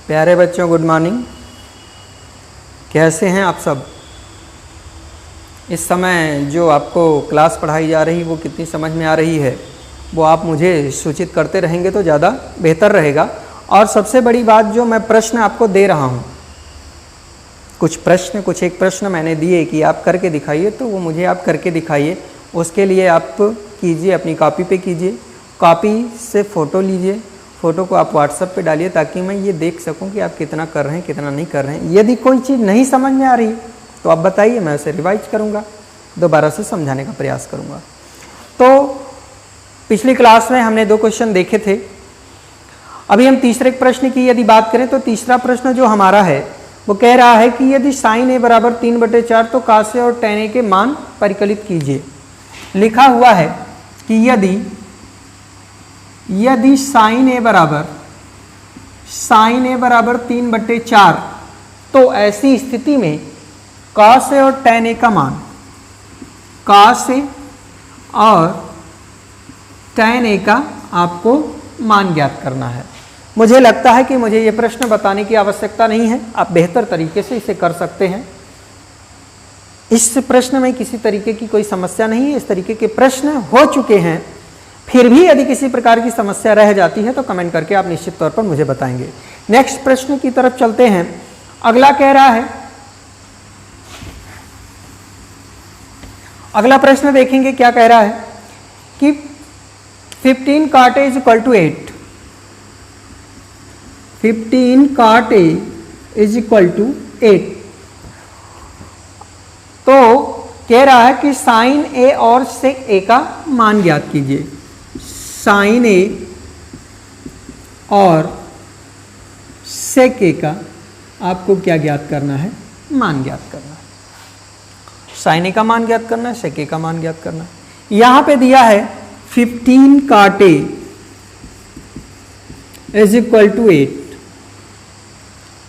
प्यारे बच्चों, good morning. कैसे हैं आप सब? इस समय जो आपको क्लास पढ़ाई जा रही वो कितनी समझ में आ रही है वो आप मुझे सूचित करते रहेंगे तो ज़्यादा बेहतर रहेगा। और सबसे बड़ी बात, जो मैं प्रश्न आपको दे रहा हूँ, कुछ एक प्रश्न मैंने दिए कि आप करके दिखाइए, तो वो मुझे आप करके दिखाइए। उसके लिए आप कीजिए, अपनी कॉपी पे कीजिए, कॉपी से फ़ोटो लीजिए, फ़ोटो को आप व्हाट्सएप पे डालिए ताकि मैं ये देख सकूं कि आप कितना कर रहे हैं कितना नहीं कर रहे हैं। यदि कोई चीज़ नहीं समझ में आ रही तो आप बताइए, मैं उसे रिवाइज करूँगा, दोबारा से समझाने का प्रयास करूँगा। तो पिछली क्लास में हमने 2 क्वेश्चन देखे थे। अभी हम तीसरे प्रश्न की यदि बात करें तो तीसरा प्रश्न जो हमारा है वो कह रहा है कि यदि साइन ए बराबर 3/4 तो cos ए और tan ए के मान परिकलित कीजिए। लिखा हुआ है कि यदि साइन ए बराबर 3/4 तो ऐसी स्थिति में cos ए और tan ए का मान, cos ए और tan ए का आपको मान ज्ञात करना है। मुझे लगता है कि मुझे ये प्रश्न बताने की आवश्यकता नहीं है, आप बेहतर तरीके से इसे कर सकते हैं। इस प्रश्न में किसी तरीके की कोई समस्या नहीं है, इस तरीके के प्रश्न हो चुके हैं। फिर भी यदि किसी प्रकार की समस्या रह जाती है तो कमेंट करके आप निश्चित तौर पर मुझे बताएंगे। नेक्स्ट प्रश्न की तरफ चलते हैं। अगला कह रहा है, अगला प्रश्न देखेंगे क्या कह रहा है कि 15 cot A = 8। 15 cot A = 8। तो कह रहा है कि साइन ए और सेक ए का मान ज्ञात कीजिए। साइन ए और सेक ए का आपको क्या ज्ञात करना है? मान ज्ञात करना है। साइन ए का मान ज्ञात करना है, सेक ए का मान ज्ञात करना है। यहां पे दिया है 15 cot A = 8।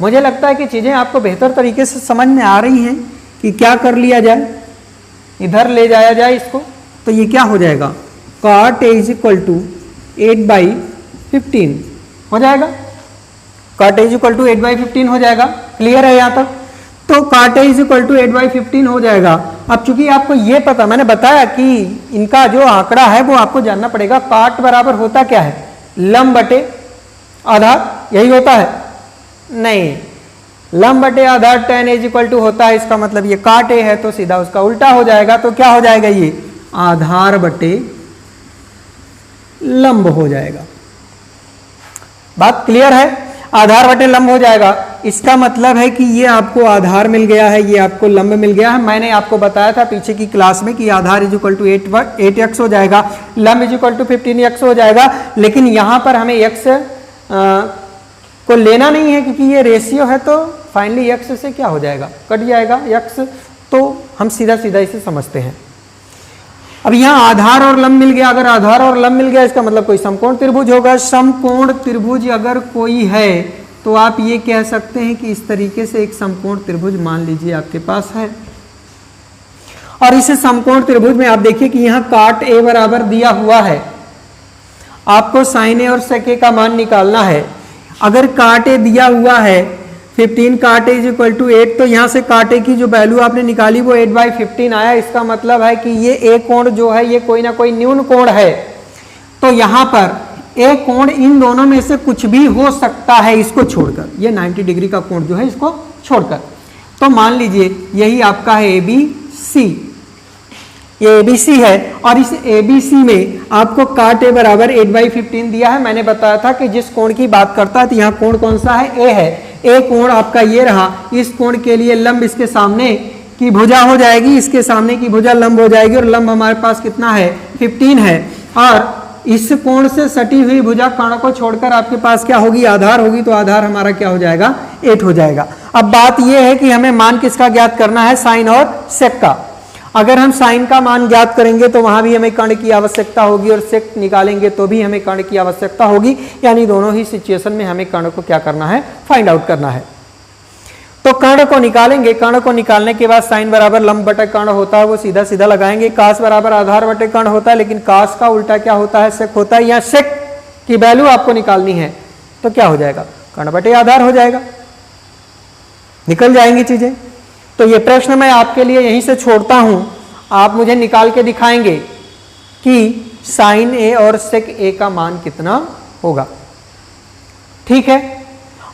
मुझे लगता है कि चीजें आपको बेहतर तरीके से समझ में आ रही हैं कि क्या कर लिया जाए, इधर ले जाया जाए इसको, तो ये क्या हो जाएगा? cot A = 8/15 हो जाएगा। cot A = 8/15 हो जाएगा। क्लियर है यहाँ तक? तो cot A = 8/15 हो जाएगा। अब चूंकि आपको ये पता, मैंने बताया कि इनका जो आंकड़ा है वो आपको जानना पड़ेगा। cot बराबर होता क्या है? लंब बटे आधार, यही होता है? नहीं, लंब बटे आधार tan A = होता है। इसका मतलब ये cot A है तो सीधा उसका उल्टा हो जाएगा। तो क्या हो जाएगा? ये आधार बटे लंब हो जाएगा। बात क्लियर है? आधार बटे लंब हो जाएगा। इसका मतलब है कि ये आपको आधार मिल गया है, ये आपको लंब मिल गया है। मैंने आपको बताया था पीछे की क्लास में कि आधार = 8x हो जाएगा, लंब = 15x हो जाएगा। लेकिन यहां पर हमें x को लेना नहीं है क्योंकि ये रेशियो है, तो फाइनली x से क्या हो जाएगा? कट जाएगा x। तो हम सीधा सीधा इसे समझते हैं। अब यहाँ आधार और लंब मिल गया। अगर आधार और लंब मिल गया इसका मतलब कोई समकोण त्रिभुज होगा। समकोण त्रिभुज अगर कोई है तो आप ये कह सकते हैं कि इस तरीके से एक समकोण त्रिभुज मान लीजिए आपके पास है। और इस समकोण त्रिभुज में आप देखिए कि यहाँ cot A बराबर दिया हुआ है, आपको साइन ए और सेक ए का मान निकालना है। अगर cot A दिया हुआ है 15 cot A = 8, तो यहाँ से cot A की जो वैल्यू आपने निकाली वो 8/15 आया। इसका मतलब है कि ये ए कोण जो है ये कोई ना कोई न्यून कोण है। तो यहाँ पर ए कोण इन दोनों में से कुछ भी हो सकता है, इसको छोड़कर, ये 90 डिग्री का कोण जो है इसको छोड़कर। तो मान लीजिए यही आपका है ABC, ये ABC है। और इस ABC में आपको cot A बराबर 8/15 दिया है। मैंने बताया था कि जिस कोण की बात करता है तो यहाँ कोण कौन सा है? A है। A कोण आपका ये रहा। इस कोण के लिए लंब इसके सामने की भुजा हो जाएगी, इसके सामने की भुजा लंब हो जाएगी, और लंब हमारे पास कितना है? 15 है। और इस कोण से सटी हुई भुजा कर्ण को छोड़कर आपके पास क्या होगी? आधार होगी। तो आधार हमारा क्या हो जाएगा? 8 हो जाएगा। अब बात यह है कि हमें मान किसका ज्ञात करना है? साइन और सेक का। अगर हम साइन का मान ज्ञात करेंगे तो वहां भी हमें कर्ण की आवश्यकता होगी, और सेक निकालेंगे तो भी हमें कर्ण की आवश्यकता होगी। यानी दोनों ही सिचुएशन में हमें कर्ण को क्या करना है? फाइंड आउट करना है। तो कर्ण को निकालेंगे। कर्ण को निकालने के बाद साइन बराबर लंब बटे कर्ण होता है, वो सीधा सीधा लगाएंगे। कास बराबर आधार बटे कर्ण होता है, लेकिन कास का उल्टा क्या होता है? सेक होता है। या सेक की वैल्यू आपको निकालनी है तो क्या हो जाएगा? कर्ण बटे आधार हो जाएगा, निकल जाएंगी चीजें। तो ये प्रश्न मैं आपके लिए यहीं से छोड़ता हूं, आप मुझे निकाल के दिखाएंगे कि साइन ए और सेक ए का मान कितना होगा, ठीक है।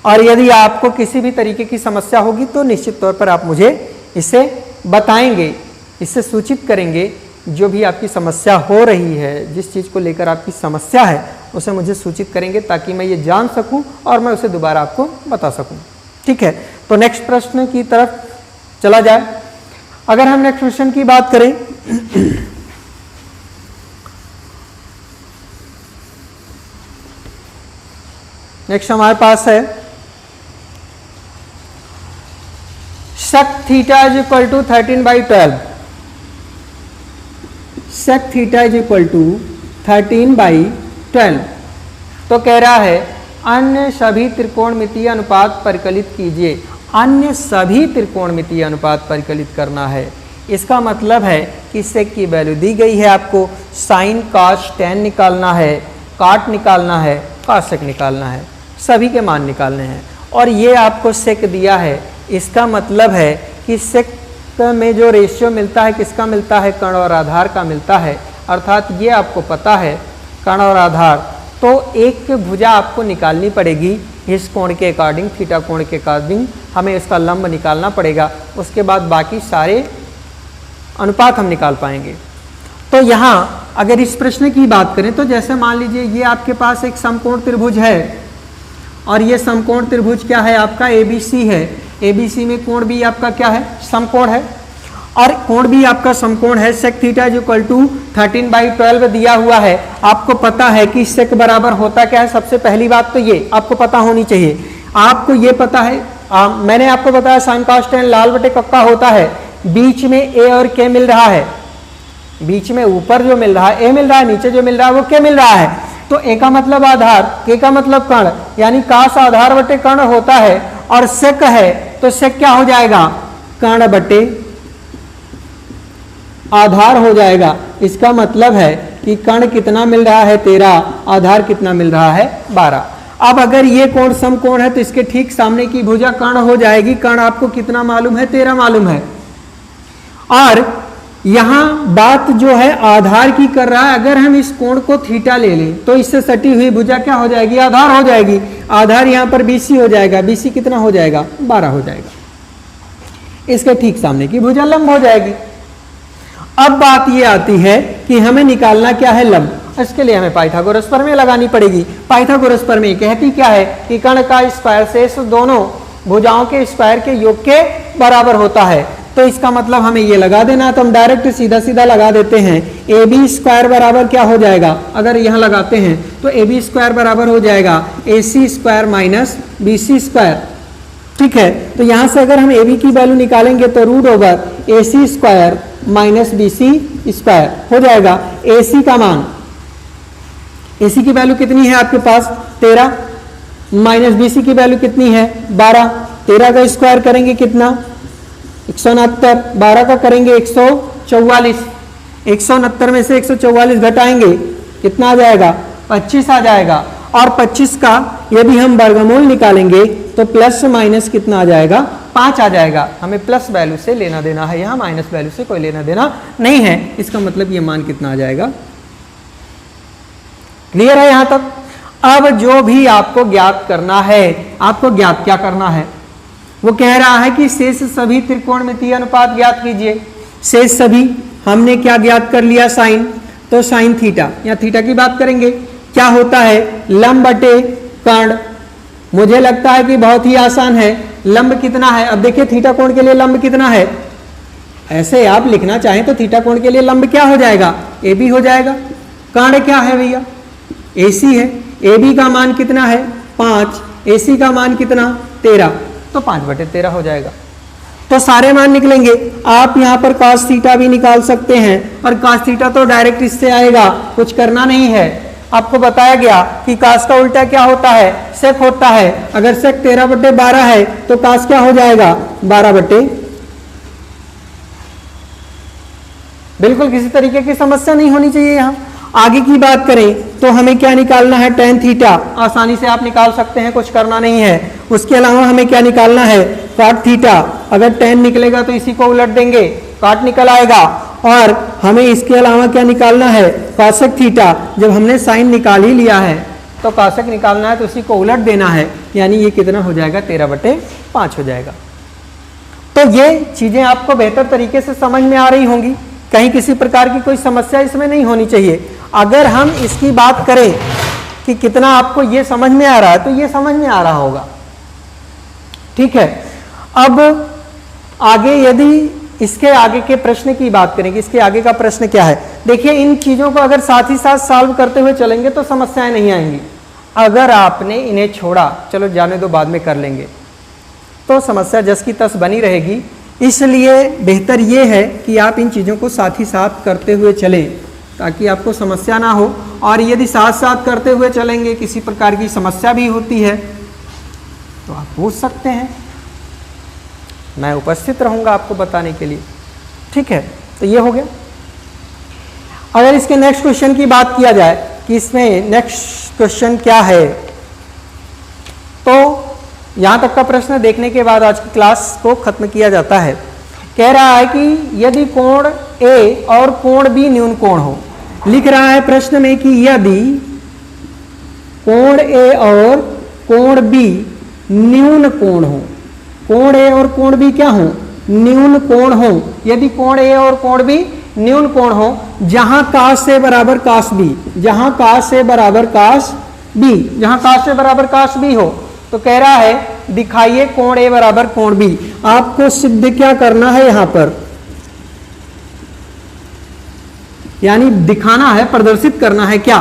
और यदि आपको किसी भी तरीके की समस्या होगी तो निश्चित तौर पर आप मुझे इसे बताएंगे, इससे सूचित करेंगे। जो भी आपकी समस्या हो रही है, जिस चीज़ को लेकर आपकी समस्या है, उसे मुझे सूचित करेंगे ताकि मैं ये जान सकूं और मैं उसे दोबारा आपको बता सकूं, ठीक है। तो नेक्स्ट प्रश्न की तरफ चला जाए। अगर हम नेक्स्ट क्वेश्चन की बात करें नेक्स्ट हमारे पास है sec theta is equal to 13/12। sec theta is equal to 13/12। तो कह रहा है अन्य सभी त्रिकोणमितीय अनुपात परिकलित कीजिए। अन्य सभी त्रिकोणमितीय अनुपात परिकलित करना है। इसका मतलब है कि sec की वैल्यू दी गई है, आपको साइन cos tan निकालना है, काट निकालना है, cosec निकालना है, सभी के मान निकालने हैं। और ये आपको sec दिया है, इसका मतलब है कि sec में जो रेशियो मिलता है किसका मिलता है, कर्ण और आधार का मिलता है। अर्थात ये आपको पता है कर्ण और आधार, तो एक भुजा आपको निकालनी पड़ेगी इस कोण के अकॉर्डिंग, थीटा कोण के अकॉर्डिंग हमें इसका लंब निकालना पड़ेगा। उसके बाद बाकी सारे अनुपात हम निकाल पाएंगे। तो यहाँ अगर इस प्रश्न की बात करें तो जैसे मान लीजिए ये आपके पास एक समकोण त्रिभुज है और ये समकोण त्रिभुज क्या है आपका, ABC है। ABC में कोण भी आपका क्या है, समकोण है, और कोण भी आपका समकोण है। sec theta is equal to 13/12 दिया हुआ है। आपको पता है कि sec बराबर होता क्या है। सबसे पहली बात तो ये आपको पता होनी चाहिए। आपको ये पता है, मैंने आपको बताया साइन cos tan लाल बटे कक्का होता है। बीच में a और k मिल रहा है, बीच में ऊपर जो मिल रहा है a मिल रहा है, नीचे जो मिल रहा है वो k मिल रहा है। तो a का मतलब आधार, k का मतलब कर्ण, यानी cos आधार बटे कर्ण होता है। और sec है तो sec क्या हो जाएगा, कर्ण बटे आधार हो जाएगा। इसका मतलब है कि कर्ण कितना मिल रहा है 13, आधार कितना मिल रहा है 12। अब अगर ये कोण समकोण है तो इसके ठीक सामने की भुजा कर्ण हो जाएगी। कर्ण आपको कितना मालूम है, 13 मालूम है। और यहां बात जो है आधार की कर रहा है। अगर हम इस कोण को थीटा ले लें तो इससे सटी हुई भुजा क्या हो जाएगी, आधार हो जाएगी। आधार यहां पर BC हो जाएगा, BC कितना हो जाएगा, 12 हो जाएगा। इसके ठीक सामने की भुजा लंब हो जाएगी। अब बात ये आती है कि हमें निकालना क्या है, लंब। इसके लिए हमें पाइथागोरस प्रमेय लगानी पड़ेगी। पाइथागोरस प्रमेय कहती क्या है कि कर्ण का स्क्वायर शेष दोनों भुजाओं के स्क्वायर के योग के बराबर होता है। तो इसका मतलब हमें ये लगा देना, तो हम डायरेक्ट सीधा सीधा लगा देते हैं। AB स्क्वायर बराबर क्या हो जाएगा, अगर यहाँ लगाते हैं तो AB स्क्वायर बराबर हो जाएगा AC square minus BC square, ठीक है। तो यहाँ से अगर हम AB की वैल्यू निकालेंगे तो √ AC square minus BC square हो जाएगा। AC का मान, AC की वैल्यू कितनी है आपके पास 13, माइनस BC की वैल्यू कितनी है 12। 13 का स्क्वायर करेंगे कितना 169, 12 का करेंगे 144। 169 में से 144 घटाएंगे कितना आ जाएगा 25 आ जाएगा। और 25 का यदि हम वर्गमूल निकालेंगे तो प्लस माइनस कितना आ जाएगा 5 आ जाएगा। हमें प्लस वैल्यू से लेना देना है, यहाँ माइनस वैल्यू से कोई लेना देना नहीं है। इसका मतलब ये मान कितना आ जाएगा, क्लियर है यहाँ तक। अब जो भी आपको ज्ञात करना है, आपको ज्ञात क्या करना है, वो कह रहा है कि शेष सभी त्रिकोणमितीय अनुपात ज्ञात कीजिए। शेष सभी हमने क्या ज्ञात कर लिया, साइन, तो साइन थीटा, या थीटा की बात करेंगे, क्या होता है लंब बटे कर्ण। मुझे लगता है कि बहुत ही आसान है। लंब कितना है, अब देखिए थीटा कोण के लिए लंब कितना है, ऐसे आप लिखना चाहें तो थीटा कोण के लिए लंब क्या हो जाएगा, AB हो जाएगा। कर्ण क्या है भैया, AC है। AB का मान कितना है 5, AC का मान कितना 13, तो 5/13 हो जाएगा। तो सारे मान निकलेंगे। आप यहाँ पर cos थीटा भी निकाल सकते हैं, और cos थीटा तो डायरेक्ट इससे आएगा, कुछ करना नहीं है। आपको बताया गया कि cos का उल्टा क्या होता है, sec होता है। अगर sec 13/12 है तो cos क्या हो जाएगा 12/, बिल्कुल किसी तरीके की समस्या नहीं होनी चाहिए यहाँ। आगे की बात करें तो हमें क्या निकालना है, tan थीटा आसानी से आप निकाल सकते हैं, कुछ करना नहीं है। उसके अलावा हमें क्या निकालना है, cot थीटा। अगर tan निकलेगा तो इसी को उलट देंगे, cot निकल आएगा। और हमें इसके अलावा क्या निकालना है, cosec थीटा। जब हमने साइन निकाल ही लिया है तो cosec निकालना है तो उसी को उलट देना है, यानी ये कितना हो जाएगा, 13/5 हो जाएगा। तो ये चीजें आपको बेहतर तरीके से समझ में आ रही होंगी, कहीं किसी प्रकार की कोई समस्या इसमें नहीं होनी चाहिए। अगर हम इसकी बात करें कि कितना आपको ये समझ में आ रहा है, तो ये समझ में आ रहा होगा, ठीक है। अब आगे यदि इसके आगे के प्रश्न की बात करें कि इसके आगे का प्रश्न क्या है, देखिए इन चीजों को अगर साथ ही साथ सॉल्व करते हुए चलेंगे तो समस्याएं नहीं आएंगी। अगर आपने इन्हें छोड़ा, चलो जाने दो बाद में कर लेंगे, तो समस्या जस की तस बनी रहेगी। इसलिए बेहतर ये है कि आप इन चीज़ों को साथ ही साथ करते हुए चलें ताकि आपको समस्या ना हो। और यदि साथ साथ करते हुए चलेंगे, किसी प्रकार की समस्या भी होती है तो आप पूछ सकते हैं, मैं उपस्थित रहूंगा आपको बताने के लिए, ठीक है। तो ये हो गया। अगर इसके नेक्स्ट क्वेश्चन की बात किया जाए कि इसमें नेक्स्ट क्वेश्चन क्या है, तो यहां तक का प्रश्न देखने के बाद आज की क्लास को खत्म किया जाता है। कह रहा है कि यदि कोण ए और कोण बी न्यून कोण हो, लिख रहा है प्रश्न में कि यदि कोण ए और कोण बी न्यून कोण हो, कोण ए और कोण बी क्या हो, न्यून कोण हो। यदि कोण ए और कोण बी न्यून कोण हो, जहां काश से बराबर काश बी, जहां काश से बराबर काश बी, जहां काश से बराबर काश बी हो, तो कह रहा है दिखाइए कोण ए बराबर कोण बी। आपको सिद्ध क्या करना है यहां पर, यानी दिखाना है, प्रदर्शित करना है क्या,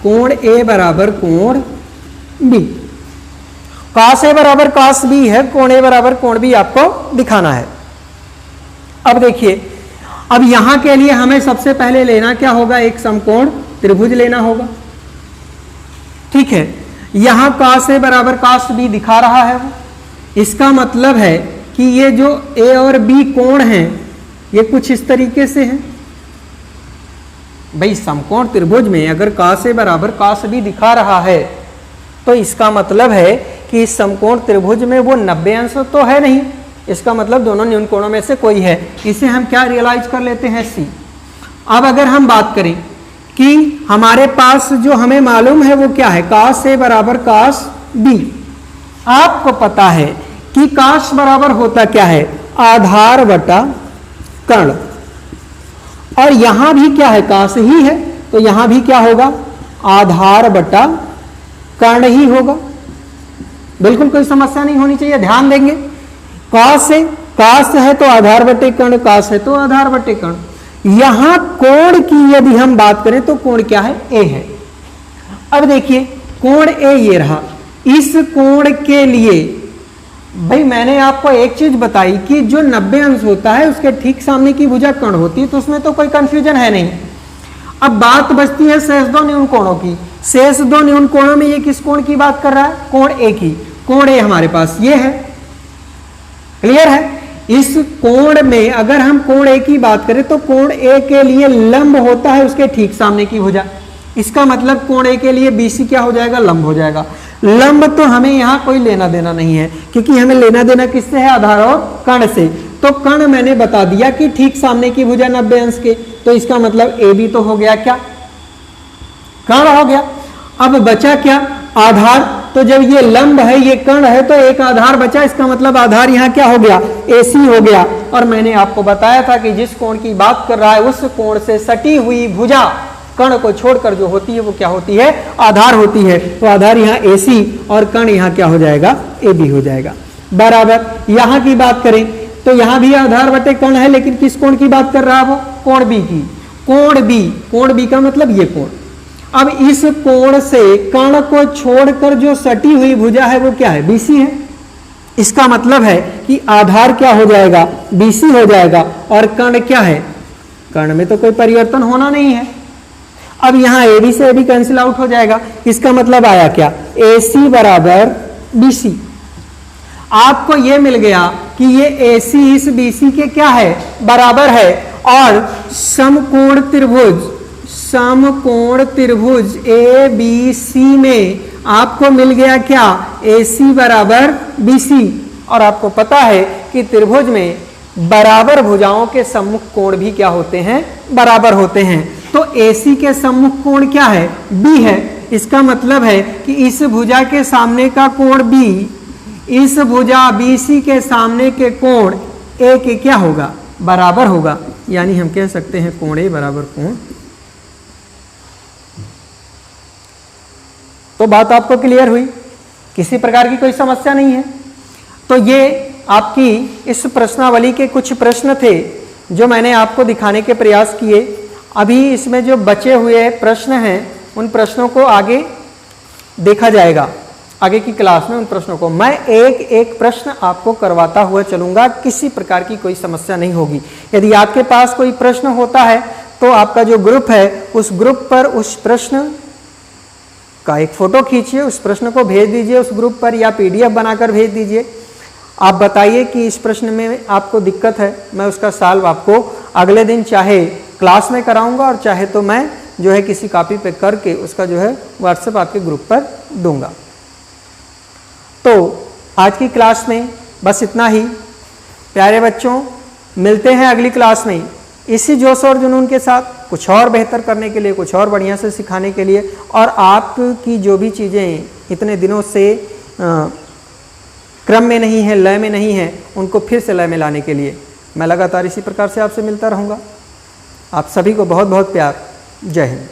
कोण ए बराबर कोण बी। काश ए बराबर काश बी है, कोण ए बराबर कोण बी आपको दिखाना है। अब देखिए, अब यहां के लिए हमें सबसे पहले लेना क्या होगा, एक समकोण त्रिभुज लेना होगा, ठीक है। यहां काश ए बराबर काश बी दिखा रहा है वो, इसका मतलब है कि ये जो ए और बी कोण हैं ये कुछ इस तरीके से हैं। भाई समकोण त्रिभुज में अगर काश ए बराबर काश बी दिखा रहा है तो इसका मतलब है कि इस समकोण त्रिभुज में वो 90 अंश तो है नहीं, इसका मतलब दोनों न्यून कोणों में से कोई है। इसे हम क्या रियलाइज कर लेते हैं, सी। अब अगर हम बात करें कि हमारे पास जो हमें मालूम है वो क्या है, काश ए बराबर काश बी। आपको पता है कि काश बराबर होता क्या है, आधार बटा कर्ण, और यहां भी क्या है, काश ही है, तो यहां भी क्या होगा, आधार बटा कर्ण ही होगा। बिल्कुल कोई समस्या नहीं होनी चाहिए, ध्यान देंगे। काश है तो आधार बटे कर्ण, काश है तो आधार बटे कर्ण। यहां कोण की यदि हम बात करें तो कोण क्या है, ए है। अब देखिए कोण ए ये रहा, इस कोण के लिए भाई मैंने आपको एक चीज बताई कि जो 90 अंश होता है उसके ठीक सामने की भुजा कर्ण होती है, तो उसमें तो कोई कंफ्यूजन है नहीं। अब बात बचती है शेष दो न्यून कोणों की। शेष दो न्यून कोणों में ये किस कोण की बात कर रहा है, कोण ए की। कोण ए हमारे पास ये है, क्लियर है। इस कोण में अगर हम कोण ए की बात करें तो कोण ए के लिए लंब होता है उसके ठीक सामने की भुजा। इसका मतलब कोण ए के लिए बीसी क्या हो जाएगा, लंब हो जाएगा। लंब तो हमें यहां कोई लेना देना नहीं है, क्योंकि हमें लेना देना किससे है, आधार और कर्ण से। तो कर्ण मैंने बता दिया कि ठीक सामने की भुजा 90 अंश के, तो इसका मतलब ए भी तो हो गया क्या, कर्ण हो गया। अब बचा क्या, आधार। तो जब ये लंब है ये कर्ण है तो एक आधार बचा, इसका मतलब आधार यहाँ क्या हो गया, AC हो गया। और मैंने आपको बताया था कि जिस कोण की बात कर रहा है उस कोण से सटी हुई भुजा कर्ण को छोड़कर जो होती है वो क्या होती है, आधार होती है। तो आधार यहाँ AC और कर्ण यहाँ क्या हो जाएगा, AB हो जाएगा। बराबर यहाँ की बात करें तो यहाँ भी आधार बटे कर्ण है, लेकिन किस कोण की बात कर रहा है वो, कोण B की। कोण B का मतलब ये कोण। अब इस कोण से कर्ण को छोड़कर जो सटी हुई भुजा है वो क्या है, BC है। इसका मतलब है कि आधार क्या हो जाएगा, BC हो जाएगा, और कर्ण क्या है, कर्ण में तो कोई परिवर्तन होना नहीं है। अब यहाँ AB से AB कैंसिल आउट हो जाएगा। इसका मतलब आया क्या, AC बराबर BC। आपको ये मिल गया कि ये AC इस BC के क्या है, बराबर है। और समकोण त्रिभुज समकोण त्रिभुज ए बी सी में आपको मिल गया क्या, AC बराबर BC। और आपको पता है कि त्रिभुज में बराबर भुजाओं के सम्मुख कोण भी क्या होते हैं, बराबर होते हैं। तो AC के सम्मुख कोण क्या है, B है। इसका मतलब है कि इस भुजा के सामने का कोण B इस भुजा BC के सामने के कोण A के क्या होगा, बराबर होगा। यानी हम कह सकते हैं कोण A बराबर कोण। तो बात आपको क्लियर हुई, किसी प्रकार की कोई समस्या नहीं है। तो ये आपकी इस प्रश्नावली के कुछ प्रश्न थे जो मैंने आपको दिखाने के प्रयास किए। अभी इसमें जो बचे हुए प्रश्न हैं उन प्रश्नों को आगे देखा जाएगा, आगे की क्लास में उन प्रश्नों को मैं एक एक प्रश्न आपको करवाता हुआ चलूंगा, किसी प्रकार की कोई समस्या नहीं होगी। यदि आपके पास कोई प्रश्न होता है तो आपका जो ग्रुप है उस ग्रुप पर उस प्रश्न का एक फोटो खींचिए, उस प्रश्न को भेज दीजिए उस ग्रुप पर, या PDF बनाकर भेज दीजिए। आप बताइए कि इस प्रश्न में आपको दिक्कत है, मैं उसका सॉल्व आपको अगले दिन चाहे क्लास में कराऊंगा और चाहे तो मैं जो है किसी कॉपी पे करके उसका जो है व्हाट्सएप आपके ग्रुप पर दूंगा। तो आज की क्लास में बस इतना ही। प्यारे बच्चों, मिलते हैं अगली क्लास में इसी जोश और जुनून के साथ, कुछ और बेहतर करने के लिए, कुछ और बढ़िया से सिखाने के लिए, और आपकी जो भी चीज़ें इतने दिनों से क्रम में नहीं है, लय में नहीं है, उनको फिर से लय में लाने के लिए मैं लगातार इसी प्रकार से आपसे मिलता रहूँगा। आप सभी को बहुत बहुत प्यार। जय हिंद।